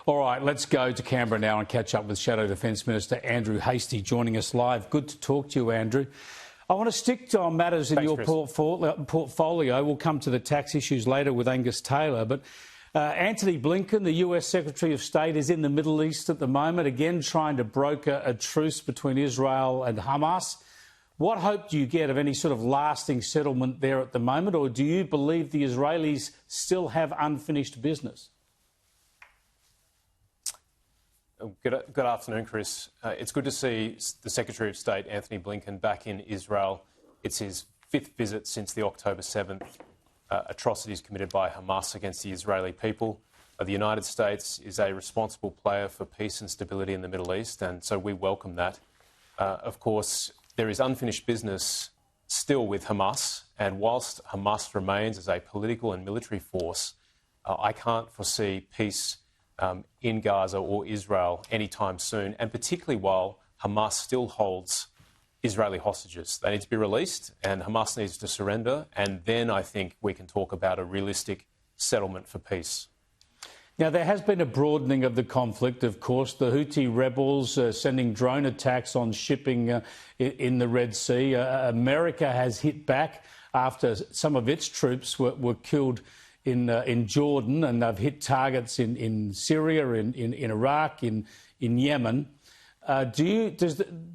All right, let's go to Canberra now and catch up with Shadow Defence Minister Andrew Hastie joining us live. Good to talk to you, Andrew. I want to stick on matters in your portfolio. We'll come to the tax issues later with Angus Taylor. But Antony Blinken, the US Secretary of State, is in the Middle East at the moment, again trying to broker a truce between Israel and Hamas. What hope do you get of any sort of lasting settlement there at the moment, or do you believe the Israelis still have unfinished business? Good afternoon, Chris. It's good to see the Secretary of State, Antony Blinken, back in Israel. It's his 5th visit since the October 7th atrocities committed by Hamas against the Israeli people. The United States is a responsible player for peace and stability in the Middle East, and so we welcome that. Of course, there is unfinished business still with Hamas, and whilst Hamas remains as a political and military force, I can't foresee peace in Gaza or Israel anytime soon, and particularly while Hamas still holds Israeli hostages. They need to be released and Hamas needs to surrender, and then I think we can talk about a realistic settlement for peace. Now, there has been a broadening of the conflict, of course. The Houthi rebels sending drone attacks on shipping in the Red Sea. America has hit back after some of its troops were killed in Jordan, and they've hit targets in Syria, in Iraq, in Yemen. Do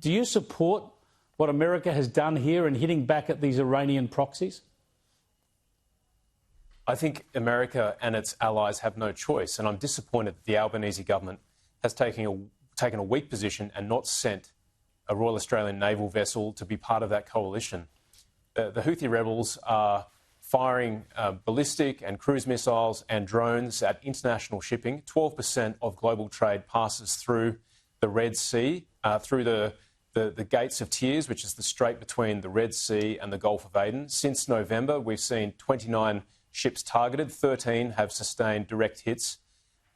you support what America has done here in hitting back at these Iranian proxies? I think America and its allies have no choice, and I'm disappointed that the Albanese government has taken a weak position and not sent a Royal Australian naval vessel to be part of that coalition. The Houthi rebels are firing ballistic and cruise missiles and drones at international shipping. 12% of global trade passes through the Red Sea, through the Gates of Tears, which is the strait between the Red Sea and the Gulf of Aden. Since November, we've seen 29 ships targeted, 13 have sustained direct hits,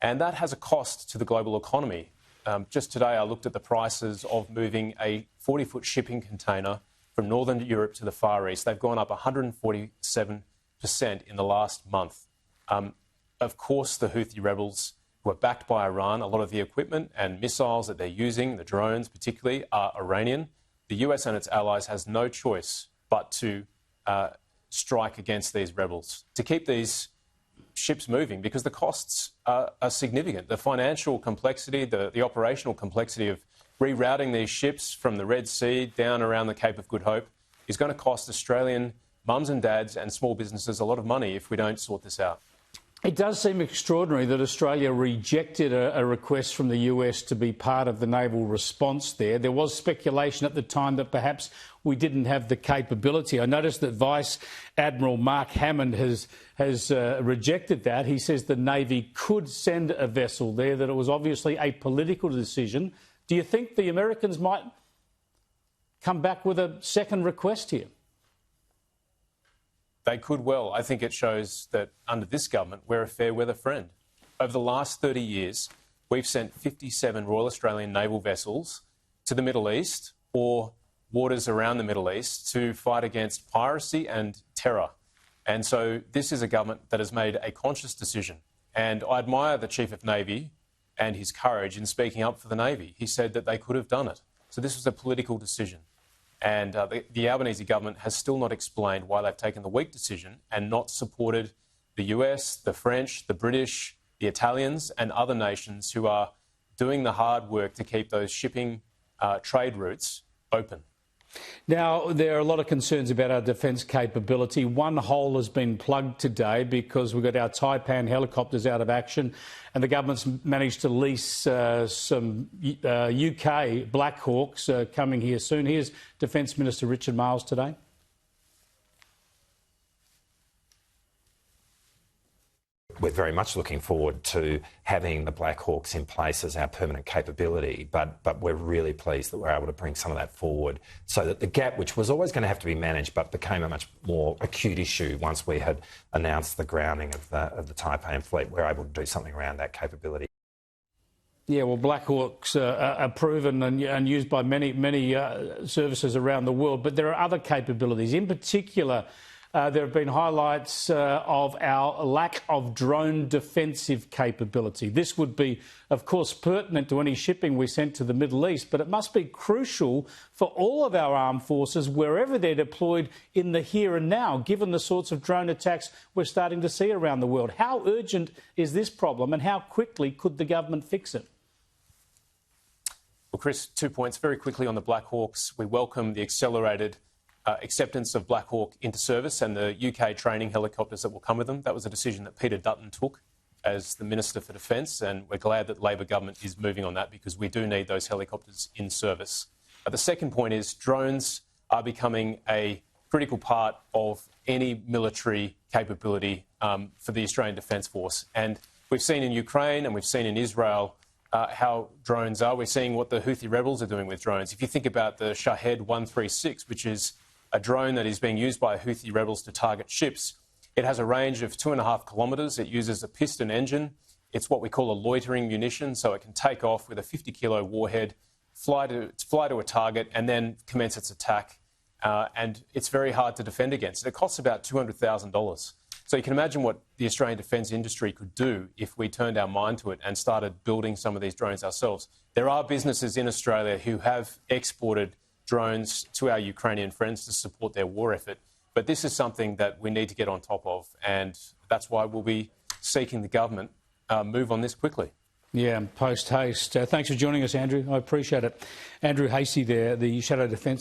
and that has a cost to the global economy. Just today, I looked at the prices of moving a 40-foot shipping container from northern Europe to the Far East. They've gone up 147% in the last month. Of course, the Houthi rebels, who are backed by Iran, a lot of the equipment and missiles that they're using, the drones particularly, are Iranian. The US and its allies has no choice but to strike against these rebels, to keep these ships moving, because the costs are significant. The financial complexity, the operational complexity of rerouting these ships from the Red Sea down around the Cape of Good Hope is going to cost Australian mums and dads and small businesses a lot of money if we don't sort this out. It does seem extraordinary that Australia rejected a request from the US to be part of the naval response there. There was speculation at the time that perhaps we didn't have the capability. I noticed that Vice Admiral Mark Hammond has rejected that. He says the Navy could send a vessel there, that it was obviously a political decision. Do you think the Americans might come back with a second request here? They could well. I think it shows that under this government, we're a fair weather friend. Over the last 30 years, we've sent 57 Royal Australian naval vessels to the Middle East or waters around the Middle East to fight against piracy and terror. And so this is a government that has made a conscious decision. And I admire the Chief of Navy and his courage in speaking up for the Navy. He said that they could have done it. So this was a political decision. And the Albanese government has still not explained why they've taken the weak decision and not supported the US, the French, the British, the Italians and other nations who are doing the hard work to keep those shipping trade routes open. Now, there are a lot of concerns about our defence capability. One hole has been plugged today because we've got our Taipan helicopters out of action, and the government's managed to lease some UK Black Hawks coming here soon. Here's Defence Minister Richard Marles today. We're very much looking forward to having the Black Hawks in place as our permanent capability, but we're really pleased that we're able to bring some of that forward so that the gap, which was always going to have to be managed but became a much more acute issue once we had announced the grounding of the Taipan fleet, we're able to do something around that capability. Yeah, well, Black Hawks are proven and used by many services around the world, but there are other capabilities. In particular, there have been highlights of our lack of drone defensive capability. This would be, of course, pertinent to any shipping we sent to the Middle East, but it must be crucial for all of our armed forces, wherever they're deployed in the here and now, given the sorts of drone attacks we're starting to see around the world. How urgent is this problem, and how quickly could the government fix it? Well, Chris, 2 points. Very quickly on the Black Hawks, we welcome the accelerated acceptance of Black Hawk into service and the UK training helicopters that will come with them. That was a decision that Peter Dutton took as the Minister for Defence, and we're glad that the Labor government is moving on that because we do need those helicopters in service. The second point is drones are becoming a critical part of any military capability for the Australian Defence Force. And we've seen in Ukraine and we've seen in Israel how drones are. We're seeing what the Houthi rebels are doing with drones. If you think about the Shahed 136, which is a drone that is being used by Houthi rebels to target ships, it has a range of 2.5 kilometres. It uses a piston engine. It's what we call a loitering munition, so it can take off with a 50-kilo warhead, fly to a target, and then commence its attack. And it's very hard to defend against. It costs about $200,000. So you can imagine what the Australian defence industry could do if we turned our mind to it and started building some of these drones ourselves. There are businesses in Australia who have exported drones to our Ukrainian friends to support their war effort. But this is something that we need to get on top of, and that's why we'll be seeking the government move on this quickly. Yeah, post haste. Thanks for joining us, Andrew. I appreciate it. Andrew Hastie there, the Shadow Defence